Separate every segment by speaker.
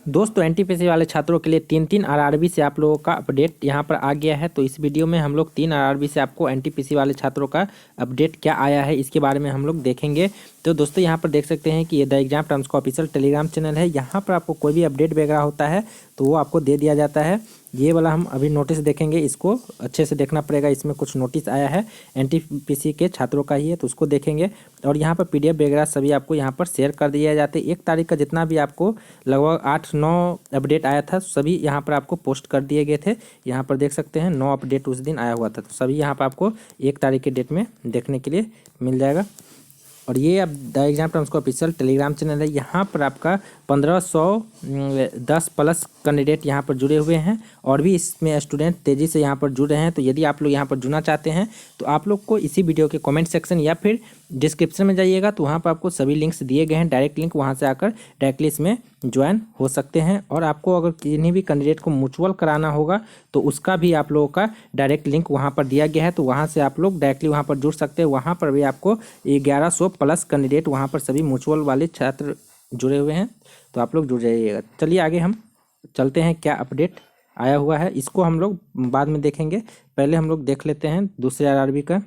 Speaker 1: दोस्तों एनटीपीसी वाले छात्रों के लिए तीन तीन आरआरबी से आप लोगों का अपडेट यहाँ पर आ गया है। तो इस वीडियो में हम लोग तीन आरआरबी से आपको एनटीपीसी वाले छात्रों का अपडेट क्या आया है इसके बारे में हम लोग देखेंगे। तो दोस्तों यहाँ पर देख सकते हैं कि ये द एग्जाम टर्म्स का ऑफिशियल टेलीग्राम चैनल है। यहाँ पर आपको कोई भी अपडेट वगैरह होता है तो वो आपको दे दिया जाता है। ये वाला हम अभी नोटिस देखेंगे, इसको अच्छे से देखना पड़ेगा। इसमें कुछ नोटिस आया है एनटीपीसी के छात्रों का ही है, तो उसको देखेंगे। और यहाँ पर पीडीएफ वगैरह सभी आपको यहाँ पर शेयर कर दिए जाते हैं। 1 तारीख का जितना भी आपको लगभग 8-9 अपडेट आया था सभी यहाँ पर आपको पोस्ट कर दिए गए थे। यहाँ पर देख सकते हैं 9 अपडेट उस दिन आया हुआ था, तो सभी यहाँ पर आपको 1 तारीख के डेट में देखने के लिए मिल जाएगा। और ये अब द एग्जाम टर्म्स का ऑफिशियल टेलीग्राम चैनल है। यहाँ पर आपका 1510 प्लस कैंडिडेट यहाँ पर जुड़े हुए हैं और भी इसमें स्टूडेंट तेज़ी से यहाँ पर जुड़ रहे हैं। तो यदि आप लोग यहाँ पर जुड़ना चाहते हैं तो आप लोग को इसी वीडियो के कमेंट सेक्शन या फिर डिस्क्रिप्शन में जाइएगा, तो वहाँ पर आपको सभी लिंक्स दिए गए हैं, डायरेक्ट लिंक, वहाँ से आकर डायरेक्टली इसमें ज्वाइन हो सकते हैं। और आपको अगर किन्हीं भी कैंडिडेट को म्यूचुअल कराना होगा तो उसका भी आप लोगों का डायरेक्ट लिंक वहाँ पर दिया गया है, तो वहाँ से आप लोग डायरेक्टली वहाँ पर जुड़ सकते हैं। वहाँ पर भी आपको 1100 प्लस कैंडिडेट वहाँ पर सभी म्यूचुअल वाले छात्र जुड़े हुए हैं, तो आप लोग जुड़ जाइएगा। चलिए आगे हम चलते हैं, क्या अपडेट आया हुआ है इसको हम लोग बाद में देखेंगे। पहले हम लोग देख लेते हैं दूसरे आरआरबी का।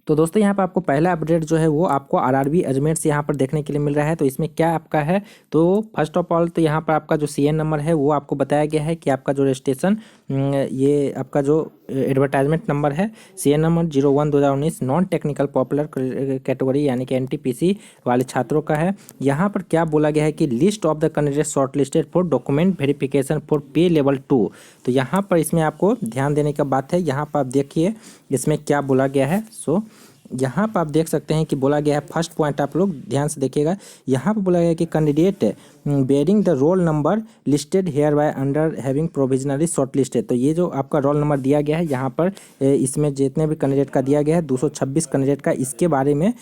Speaker 1: तो दोस्तों यहाँ पर आपको पहला अपडेट जो है वो आपको आरआरबी अजमेर से यहाँ पर देखने के लिए मिल रहा है। तो इसमें क्या आपका है, तो फर्स्ट ऑफ ऑल तो यहाँ पर आपका जो सीएन नंबर है वो आपको बताया गया है कि आपका जो रजिस्ट्रेशन, ये आपका जो एडवर्टाइजमेंट नंबर है CN number 01/2019 non technical popular category यानी कि एनटीपीसी वाले छात्रों का है। यहाँ पर क्या बोला गया है कि list of the candidate short listed for document verification for पे लेवल 2। तो यहाँ पर इसमें आपको ध्यान देने का बात है। यहाँ पर आप देखिए इसमें क्या बोला गया है। सो यहाँ पर आप देख सकते हैं कि बोला गया है, फर्स्ट पॉइंट आप लोग ध्यान से देखिएगा। यहाँ पर बोला गया है कि candidate bearing the roll number listed hair by under having provisionally short listed. तो ये जो आपका रोल नंबर दिया गया है यहाँ पर इसमें जितने भी कैंडिडेट का दिया गया है 226 कैंडिडेट का, इसके बारे में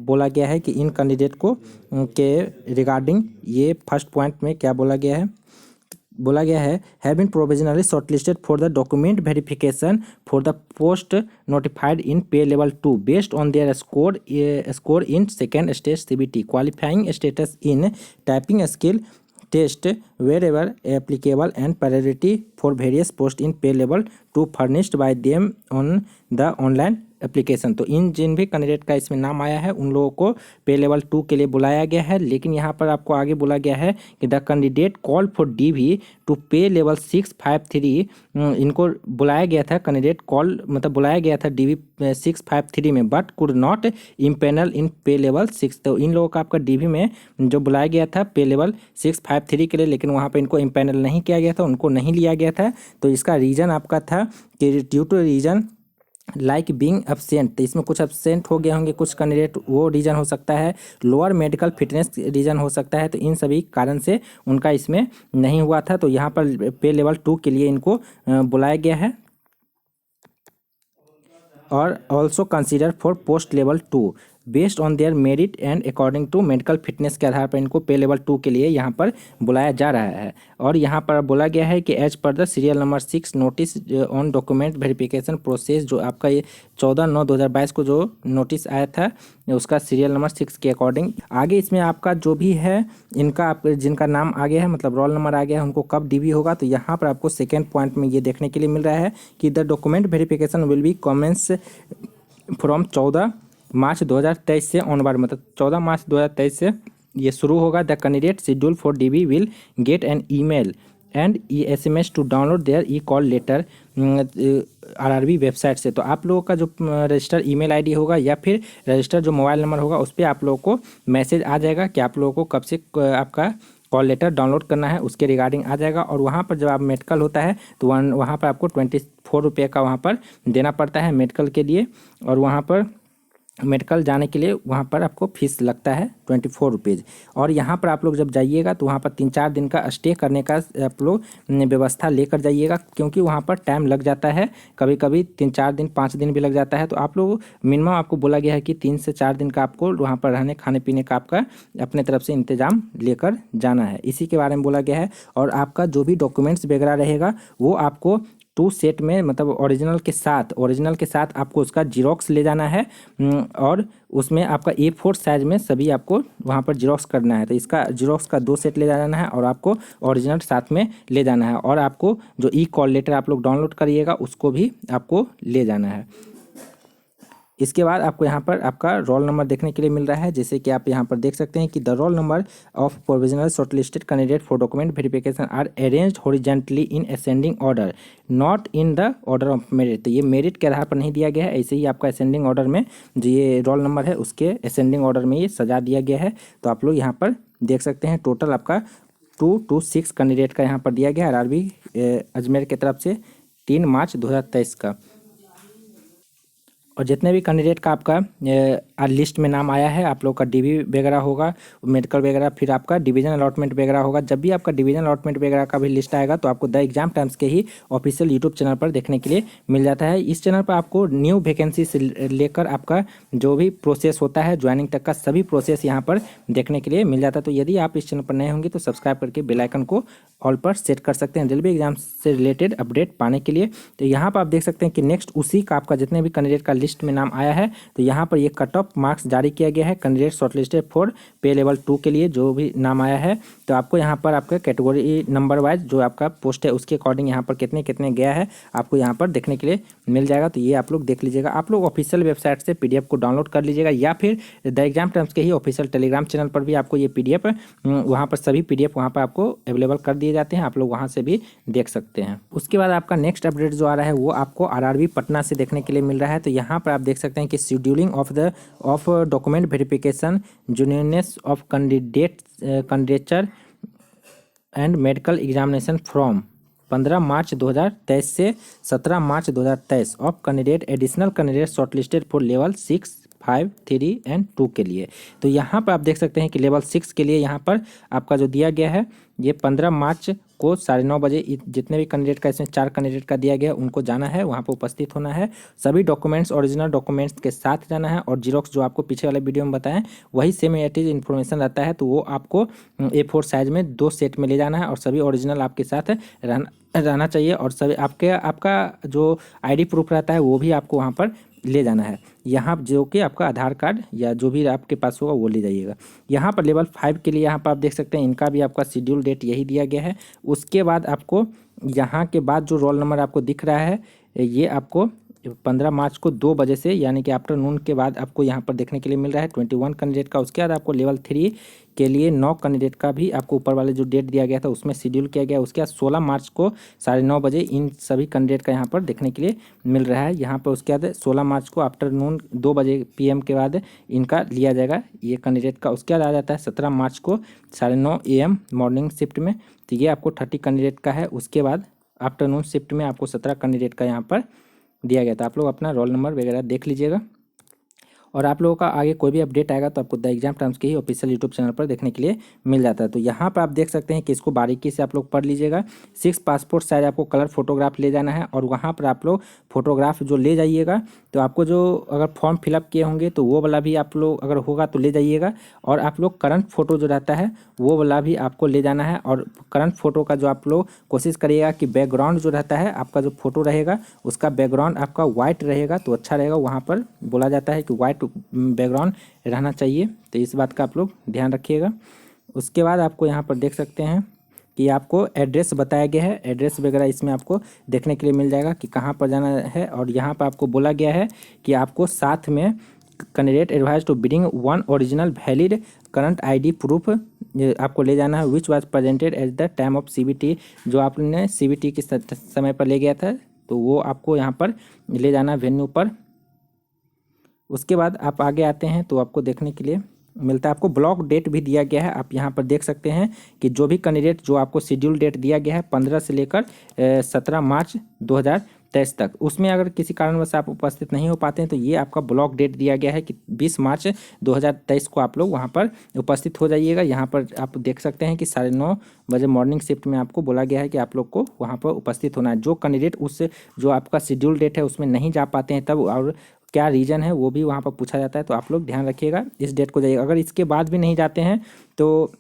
Speaker 1: बोला गया है कि इन कैंडिडेट को के रिगार्डिंग ये फर्स्ट पॉइंट में क्या बोला गया है, बोला गया है have been provisionally shortlisted for the document verification for the post notified in pay level 2 based on their score in second stage CBT qualifying status in typing skill test wherever applicable and priority for various post in pay level 2 furnished by them on the online application. तो इन जिन भी candidate का इसमें नाम आया है उन लोगों को पे लेवल 2 के लिए बुलाया गया है। लेकिन यहाँ पर आपको आगे बोला गया है कि the candidate call for DV to pay level 653, इनको बुलाया गया था, कैंडिडेट कॉल मतलब बुलाया गया था डीवी 653 में, but could not empanel in pay level 6। तो इन लोगों का आपका डीवी में जो बुलाया गया था पे लेवल 653 के लिए, लेकिन वहाँ पर इनको इम्पेनल नहीं किया गया था, उनको नहीं लिया गया था। तो इसका रीज़न आपका था कि due to reason like being absent. तो इसमें कुछ एब्सेंट हो गए होंगे कुछ कैंडिडेट, वो रीज़न हो सकता है, लोअर मेडिकल फिटनेस रीज़न हो सकता है। तो इन सभी कारण से उनका इसमें नहीं हुआ था। तो यहाँ पर पे लेवल 2 के लिए इनको बुलाया गया है। और also consider for post level 2 based on their merit and according to medical fitness के आधार पर इनको पे लेवल 2 के लिए यहाँ पर बुलाया जा रहा है। और यहाँ पर बोला गया है कि एज पर the serial number 6 notice on document verification process, जो आपका ये 14/9/2022 को जो नोटिस आया था उसका सीरियल नंबर 6 के अकॉर्डिंग आगे इसमें आपका जो भी है इनका आप जिनका नाम आ गया है मतलब रोल नंबर आ गया है उनको कब डीवी होगा। तो यहाँ पर आपको सेकेंड पॉइंट में ये देखने के लिए मिल रहा है कि the document verification will be commence from 14 March 2023 से ऑनवर्ड, मतलब 14 मार्च 2023 से ये शुरू होगा। The candidate schedule for DV will get an email and SMS to download their e call letter RRB website से। तो आप लोगों का जो रजिस्टर ईमेल आईडी होगा या फिर रजिस्टर जो मोबाइल नंबर होगा उस पर आप लोगों को मैसेज आ जाएगा कि आप लोगों को कब से आपका कॉल लेटर डाउनलोड करना है, उसके रिगार्डिंग आ जाएगा। और वहाँ पर जब आप मेडिकल होता है तो वहाँ पर आपको 24 रुपये का वहाँ पर देना पड़ता है मेडिकल के लिए। और वहाँ पर मेडिकल जाने के लिए वहाँ पर आपको फीस लगता है 24 रुपीज़। और यहाँ पर आप लोग जब जाइएगा तो वहाँ पर 3-4 दिन का स्टे करने का आप लोग व्यवस्था लेकर जाइएगा, क्योंकि वहाँ पर टाइम लग जाता है, कभी कभी 3-4 दिन 5 दिन भी लग जाता है। तो आप लोग मिनिमम आपको बोला गया है कि 3 से 4 दिन का आपको वहाँ पर रहने खाने पीने का आपका अपने तरफ से इंतज़ाम लेकर जाना है, इसी के बारे में बोला गया है। और आपका जो भी डॉक्यूमेंट्स वगैरह रहेगा वो आपको 2 सेट में, मतलब ओरिजिनल के साथ आपको उसका जीरोक्स ले जाना है और उसमें आपका A4 साइज में सभी आपको वहाँ पर जीरोक्स करना है। तो इसका जीरोक्स का 2 सेट ले जाना है और आपको ओरिजिनल साथ में ले जाना है, और आपको जो कॉल लेटर आप लोग डाउनलोड करिएगा उसको भी आपको ले जाना है। इसके बाद आपको यहाँ पर आपका रोल नंबर देखने के लिए मिल रहा है, जैसे कि आप यहाँ पर देख सकते हैं कि the roll number of provisional shortlisted candidate for document verification are arranged horizontally in ascending order not in the order of merit. तो ये मेरिट के आधार पर नहीं दिया गया है, ऐसे ही आपका असेंडिंग ऑर्डर में जो ये रोल नंबर है उसके असेंडिंग ऑर्डर में ये सजा दिया गया है। तो आप लोग यहाँ पर देख सकते हैं टोटल आपका 226 कैंडिडेट का यहाँ पर दिया गया है RRB अजमेर की तरफ से 3 मार्च 2023 का। और जितने भी कैंडिडेट का आपका लिस्ट में नाम आया है, आप लोग का DV वगैरह होगा, मेडिकल वगैरह, फिर आपका डिवीजन अलॉटमेंट वगैरह होगा। जब भी आपका डिवीजन अलॉटमेंट वगैरह का भी लिस्ट आएगा तो आपको द एग्जाम टाइम्स के ही ऑफिशियल यूट्यूब चैनल पर देखने के लिए मिल जाता है। इस चैनल पर आपको न्यू वैकेंसी से लेकर आपका जो भी प्रोसेस होता है ज्वाइनिंग तक का सभी प्रोसेस यहाँ पर देखने के लिए मिल जाता है। तो यदि आप इस चैनल पर नए होंगे तो सब्सक्राइब करके बेल आइकन को ऑल पर सेट कर सकते हैं रेलवे एग्जाम से रिलेटेड अपडेट पाने के लिए। तो यहाँ पर आप देख सकते हैं कि नेक्स्ट उसी का आपका जितने भी कैंडिडेट का लिस्ट में नाम आया है तो यहाँ पर ये कट ऑफ मार्क्स जारी किया गया है कैंडिडेट शॉर्टलिस्टेड फॉर पे लेवल 2 के लिए जो भी नाम आया है। तो आपको यहाँ पर आपका कैटेगरी नंबर वाइज जो आपका पोस्ट है उसके अकॉर्डिंग यहाँ पर कितने कितने गया है आपको यहाँ पर देखने के लिए मिल जाएगा। तो ये आप लोग देख लीजिएगा। आप लोग ऑफिशियल वेबसाइट से PDF को डाउनलोड कर लीजिएगा या फिर द एग्जाम टाइम्स के ही ऑफिशियल टेलीग्राम चैनल पर भी आपको ये PDF वहाँ पर सभी PDF वहाँ पर आपको अवेलेबल कर दिए जाते हैं, आप लोग वहाँ से भी देख सकते हैं। उसके बाद आपका नेक्स्ट अपडेट जो आ रहा है वो आपको RRB पटना से देखने के लिए मिल रहा है। तो यहाँ पर आप देख सकते हैं कि scheduling of document verification genuineness of candidature and medical examination from 15 March 2023 से 17 March 2023 of candidate additional candidate shortlisted for level 6, 5, 3 and 2 के लिए। तो यहाँ पर आप देख सकते हैं कि लेवल 6 के लिए यहाँ पर आपका जो दिया गया है ये 15 मार्च को 9:30 बजे जितने भी कैंडिडेट का, इसमें 4 कैंडिडेट का दिया गया है, उनको जाना है, वहाँ पर उपस्थित होना है, सभी डॉक्यूमेंट्स ओरिजिनल डॉक्यूमेंट्स के साथ जाना है और जीरोक्स जो आपको पीछे वाले वीडियो में बताएं वही सेम एज इन्फॉर्मेशन रहता है। तो वो आपको A4 साइज में 2 सेट में ले जाना है और सभी ओरिजिनल आपके साथ रहना चाहिए और सभी आपका जो ID प्रूफ रहता है वो भी आपको वहाँ पर ले जाना है। यहाँ जो कि आपका आधार कार्ड या जो भी आपके पास होगा वो ले जाइएगा। यहाँ पर लेवल 5 के लिए यहाँ पर आप देख सकते हैं इनका भी आपका शेड्यूल डेट यही दिया गया है। उसके बाद आपको यहाँ के बाद जो रोल नंबर आपको दिख रहा है ये आपको 15 मार्च को 2 बजे से यानी कि आफ्टरनून के बाद आपको यहाँ पर देखने के लिए मिल रहा है 21 कैंडिडेट का। उसके बाद आपको लेवल 3 के लिए 9 कैंडिडेट का भी आपको ऊपर वाले जो डेट दिया गया था उसमें शेड्यूल किया गया। उसके बाद 16 मार्च को 9:30 बजे इन सभी कैंडिडेट का यहाँ पर देखने के लिए मिल रहा है। यहाँ पर उसके बाद 16 मार्च को आफ्टरनून 2 बजे PM के बाद इनका लिया जाएगा ये कैंडिडेट का। उसके बाद आ जाता है 17 मार्च को 9:30 AM मॉर्निंग शिफ्ट में। तो ये आपको 30 कैंडिडेट का है। उसके बाद आफ्टरनून शिफ्ट में आपको 17 कैंडिडेट का यहाँ पर दिया गया था। आप लोग अपना रोल नंबर वगैरह देख लीजिएगा और आप लोगों का आगे कोई भी अपडेट आएगा तो आपको द एग्जाम टाइम्स के ही ऑफिशियल यूट्यूब चैनल पर देखने के लिए मिल जाता है। तो यहाँ पर आप देख सकते हैं कि इसको बारीकी से आप लोग पढ़ लीजिएगा। 6 पासपोर्ट साइज आपको कलर फोटोग्राफ ले जाना है और वहाँ पर आप लोग फोटोग्राफ जो ले जाइएगा तो आपको जो अगर फॉर्म फिलअप किए होंगे तो वो वाला भी आप लोग अगर होगा तो ले जाइएगा और आप लोग करंट फोटो जो रहता है वो वाला भी आपको ले जाना है। और करंट फोटो का जो आप लोग कोशिश करिएगा कि बैकग्राउंड जो रहता है आपका जो फोटो रहेगा उसका बैकग्राउंड आपका वाइट रहेगा तो अच्छा रहेगा। वहाँ पर बोला जाता है कि वाइट बैकग्राउंड रहना चाहिए, तो इस बात का आप लोग ध्यान रखिएगा। उसके बाद आपको यहाँ पर देख सकते हैं कि आपको एड्रेस बताया गया है, एड्रेस वगैरह इसमें आपको देखने के लिए मिल जाएगा कि कहाँ पर जाना है। और यहाँ पर आपको बोला गया है कि आपको साथ में candidate advise to bring 1 original valid current ID proof आपको ले जाना है which was presented at the time of CBT। जो आपने CBT के समय पर ले गया था तो वो आपको यहाँ पर ले जाना वेन्यू पर। उसके बाद आप आगे आते हैं तो आपको देखने के लिए मिलता है, आपको ब्लॉक डेट भी दिया गया है। आप यहाँ पर देख सकते हैं कि जो भी कैंडिडेट जो आपको शेड्यूल डेट दिया गया है 15 से लेकर 17 मार्च 2023 तक, उसमें अगर किसी कारणवश आप उपस्थित नहीं हो पाते हैं तो ये आपका ब्लॉक डेट दिया गया है कि 20 मार्च 2023 को आप लोग वहाँ पर उपस्थित हो जाइएगा। यहाँ पर आप देख सकते हैं कि 9:30 बजे मॉर्निंग शिफ्ट में आपको बोला गया है कि आप लोग को वहाँ पर उपस्थित होना है। जो कैंडिडेट उस जो आपका शेड्यूल डेट है उसमें नहीं जा पाते हैं तब और क्या रीज़न है वो भी वहाँ पर पूछा जाता है। तो आप लोग ध्यान रखिएगा, इस डेट को जाइएगा। अगर इसके बाद भी नहीं जाते हैं तो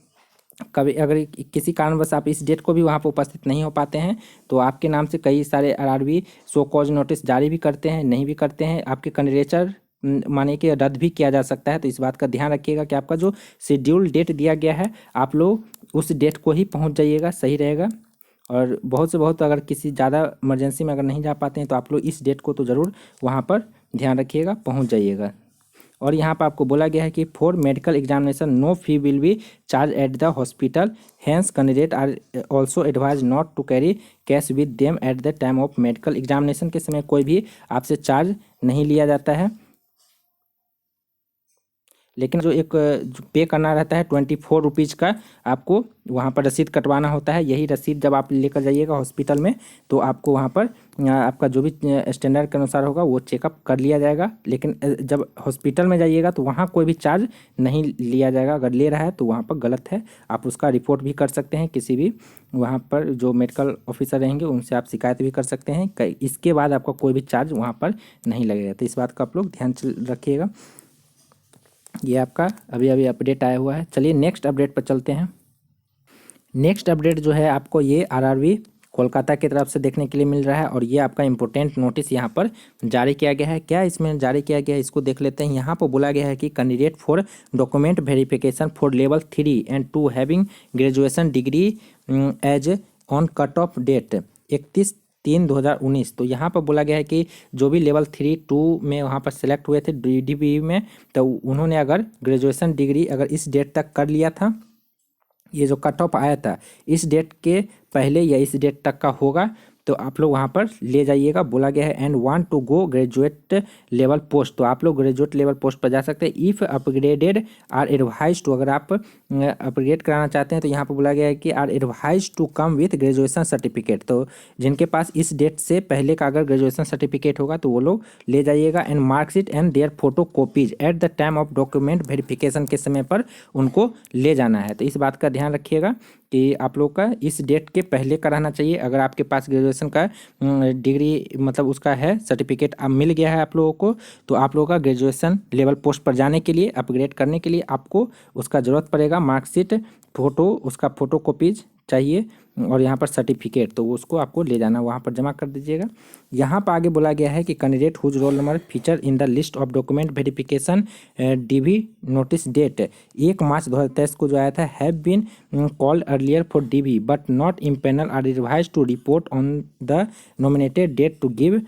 Speaker 1: कभी अगर किसी कारणवश आप इस डेट को भी वहाँ पर उपस्थित नहीं हो पाते हैं तो आपके नाम से कई सारे आरआरबी शो कॉज नोटिस जारी भी करते हैं, नहीं भी करते हैं, आपके कैंडिडेचर माने कि रद्द भी किया जा सकता है। तो इस बात का ध्यान रखिएगा कि आपका जो शेड्यूल डेट दिया गया है आप लोग उस डेट को ही पहुँच जाइएगा, सही रहेगा। और बहुत से बहुत अगर किसी ज़्यादा इमरजेंसी में अगर नहीं जा पाते हैं तो आप लोग इस डेट को तो ज़रूर वहाँ पर ध्यान रखिएगा, पहुँच जाइएगा। और यहाँ पर आपको बोला गया है कि for medical examination no fee will be charge at the hospital, hence candidate are also advise not to carry cash with them at the time of medical examination. के समय कोई भी आपसे चार्ज नहीं लिया जाता है, लेकिन जो एक जो पे करना रहता है 24 रुपीज़ का, आपको वहाँ पर रसीद कटवाना होता है। यही रसीद जब आप लेकर जाइएगा हॉस्पिटल में तो आपको वहाँ पर आपका जो भी स्टैंडर्ड के अनुसार होगा वो चेकअप कर लिया जाएगा। लेकिन जब हॉस्पिटल में जाइएगा तो वहाँ कोई भी चार्ज नहीं लिया जाएगा। अगर ले रहा है तो वहाँ पर गलत है, आप उसका रिपोर्ट भी कर सकते हैं। किसी भी वहाँ पर जो मेडिकल ऑफिसर रहेंगे उनसे आप शिकायत भी कर सकते हैं। इसके बाद आपका कोई भी चार्ज वहाँ पर नहीं लगेगा। तो इस बात का आप लोग ध्यान रखिएगा। ये आपका अभी अभी अपडेट आया हुआ है। चलिए नेक्स्ट अपडेट पर चलते हैं। नेक्स्ट अपडेट जो है आपको ये आरआरबी कोलकाता की तरफ से देखने के लिए मिल रहा है और ये आपका इम्पोर्टेंट नोटिस यहाँ पर जारी किया गया है। क्या इसमें जारी किया गया है इसको देख लेते हैं। यहाँ पर बोला गया है कि candidate for document verification for level 3 and 2 having graduation degree as on cut off date 31/3/2019। तो यहाँ पर बोला गया है कि जो भी लेवल 3-2 में वहाँ पर सेलेक्ट हुए थे DDB में, तो उन्होंने अगर ग्रेजुएशन डिग्री अगर इस डेट तक कर लिया था, ये जो कट ऑफ आया था इस डेट के पहले या इस डेट तक का होगा तो आप लोग वहाँ पर ले जाइएगा। बोला गया है and want to go graduate level post, तो आप लोग ग्रेजुएट लेवल पोस्ट पर जा सकते हैं। If upgraded are advise to, अगर आप अपग्रेड कराना चाहते हैं तो यहाँ पर बोला गया है कि are advise to come with graduation certificate. तो जिनके पास इस डेट से पहले का अगर ग्रेजुएशन सर्टिफिकेट होगा तो वो लोग ले जाइएगा। And marksheet and their photo copies at the time of document verification के समय पर उनको ले जाना है। तो इस बात का ध्यान रखिएगा कि आप लोग का इस डेट के पहले का रहना चाहिए। अगर आपके पास ग्रेजुएशन का डिग्री मतलब उसका है सर्टिफिकेट अब मिल गया है आप लोगों को, तो आप लोगों का ग्रेजुएशन लेवल पोस्ट पर जाने के लिए अपग्रेड करने के लिए आपको उसका ज़रूरत पड़ेगा। मार्कशीट, फोटो, उसका फ़ोटो कॉपीज चाहिए और यहाँ पर सर्टिफिकेट, तो उसको आपको ले जाना वहाँ पर जमा कर दीजिएगा। यहाँ पर आगे बोला गया है कि candidate whose roll number feature in the list of document verification DV notice date 1 March 2023 को जो आया था have been called earlier for DV but not empanel are revise to report on the nominated date to give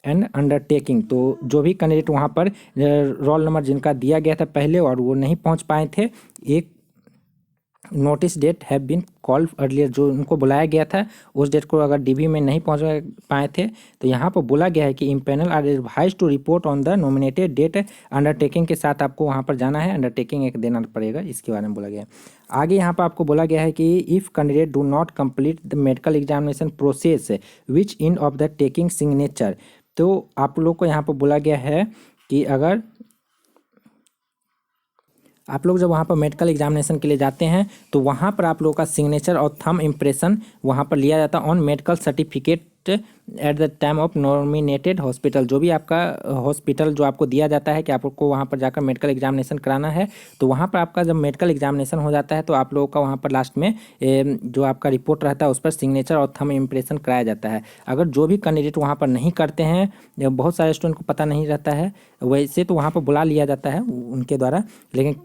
Speaker 1: and undertaking. तो जो भी candidate वहाँ पर roll number जिनका दिया गया था पहले और वो नहीं पहुँच पाए थे, एक notice date have been called earlier, जो उनको बुलाया गया था उस डेट को अगर DV में नहीं पहुंच पाए थे तो यहाँ पर बोला गया है कि empanel are advise to report on the nominated date undertaking के साथ आपको वहाँ पर जाना है। अंडरटेकिंग एक देना पड़ेगा, इसके बारे में बोला गया है। आगे यहाँ पर आपको बोला गया है कि if candidate do not complete the medical examination process which in of the taking signature, तो आप लोग को यहाँ पर बोला गया है कि अगर आप लोग जब वहाँ पर मेडिकल एग्जामिनेशन के लिए जाते हैं तो वहाँ पर आप लोगों का सिग्नेचर और थंब इम्प्रेशन वहाँ पर लिया जाता है on medical certificate eight the time of nominated hospital. जो भी आपका हॉस्पिटल जो आपको दिया जाता है कि आपको वहाँ पर जाकर मेडिकल एग्जामिनेशन कराना है, तो वहाँ पर आपका जब मेडिकल एग्जामिनेशन हो जाता है तो आप लोगों का वहाँ पर लास्ट में जो आपका रिपोर्ट रहता है उस पर सिग्नेचर और थंब इम्प्रेशन कराया जाता है। अगर जो भी कैंडिडेट वहाँ पर नहीं करते हैं, बहुत सारे स्टूडेंट को पता नहीं रहता है, वैसे तो वहाँ पर बुला लिया जाता है उनके द्वारा, लेकिन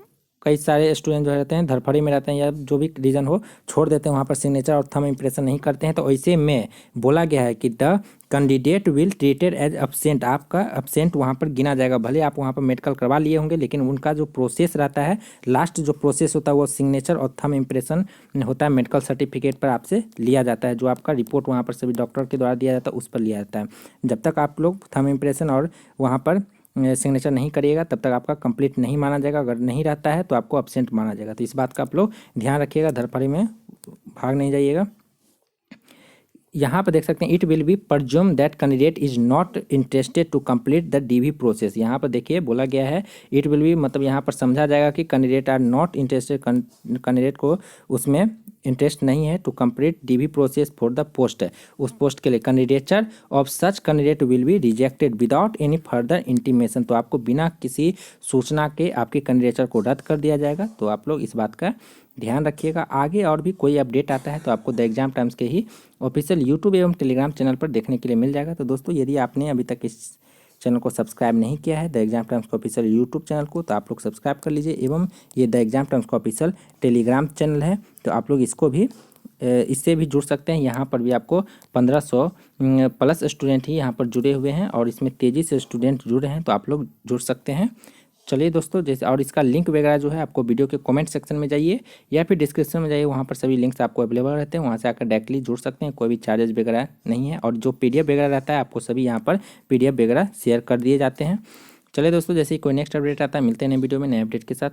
Speaker 1: कई सारे स्टूडेंट जो रहते हैं धड़फड़ी में रहते हैं या जो भी रीज़न हो छोड़ देते हैं, वहाँ पर सिग्नेचर और थंब इम्प्रेशन नहीं करते हैं। तो ऐसे में बोला गया है कि the candidate will treated as absent, आपका एब्सेंट वहाँ पर गिना जाएगा। भले आप वहाँ पर मेडिकल करवा लिए होंगे लेकिन उनका जो प्रोसेस रहता है, लास्ट जो प्रोसेस होता है वो सिग्नेचर और थंब इम्प्रेशन होता है, मेडिकल सर्टिफिकेट पर आपसे लिया जाता है। जो आपका रिपोर्ट वहाँ पर सभी डॉक्टर के द्वारा दिया जाता है उस पर लिया जाता है। जब तक आप लोग थंब इम्प्रेशन और वहाँ पर सिग्नेचर नहीं करिएगा तब तक आपका कंप्लीट नहीं माना जाएगा। अगर नहीं रहता है तो आपको एब्सेंट माना जाएगा। तो इस बात का आप लोग ध्यान रखिएगा, धड़फड़ी में भाग नहीं जाइएगा। यहाँ पर देख सकते हैं it will be presume that candidate is not interested to complete the DV process. यहाँ पर देखिए बोला गया है इट विल बी मतलब यहाँ पर समझा जाएगा कि candidate are not interested, candidate को उसमें इंटरेस्ट नहीं है to complete DV process for the post, उस पोस्ट के लिए candidature of such candidate will be rejected without any further intimation. तो आपको बिना किसी सूचना के आपके कैंडिडेचर को रद्द कर दिया जाएगा। तो आप लोग इस बात का ध्यान रखिएगा। आगे और भी कोई अपडेट आता है तो आपको द एग्जाम टाइम्स के ही ऑफिशियल यूट्यूब एवं टेलीग्राम चैनल पर देखने के लिए मिल जाएगा। तो दोस्तों यदि आपने अभी तक इस चैनल को सब्सक्राइब नहीं किया है द एग्जाम टाइम्स का ऑफिशियल यूट्यूब चैनल को, तो आप लोग सब्सक्राइब कर लीजिए। एवं ये द एग्जाम टाइम्स का ऑफिशियल टेलीग्राम चैनल है, तो आप लोग इसको भी इससे भी जुड़ सकते हैं। यहाँ पर भी आपको 1500 प्लस स्टूडेंट ही यहाँ पर जुड़े हुए हैं और इसमें तेज़ी से स्टूडेंट जुड़े हैं, तो आप लोग जुड़ सकते हैं। चलिए दोस्तों, जैसे और इसका लिंक वगैरह जो है आपको वीडियो के कमेंट सेक्शन में जाइए या फिर डिस्क्रिप्शन में जाइए, वहाँ पर सभी लिंक्स आपको अवेलेबल रहते हैं। वहाँ से आकर डायरेक्टली जुड़ सकते हैं, कोई भी चार्जेस वगैरह नहीं है। और जो PDF वगैरह रहता है आपको सभी यहाँ पर PDF वगैरह शेयर कर दिए जाते हैं। चलिए दोस्तों, जैसे ही कोई नेक्स्ट अपडेट आता है मिलते हैं नए वीडियो में नए अपडेट के साथ।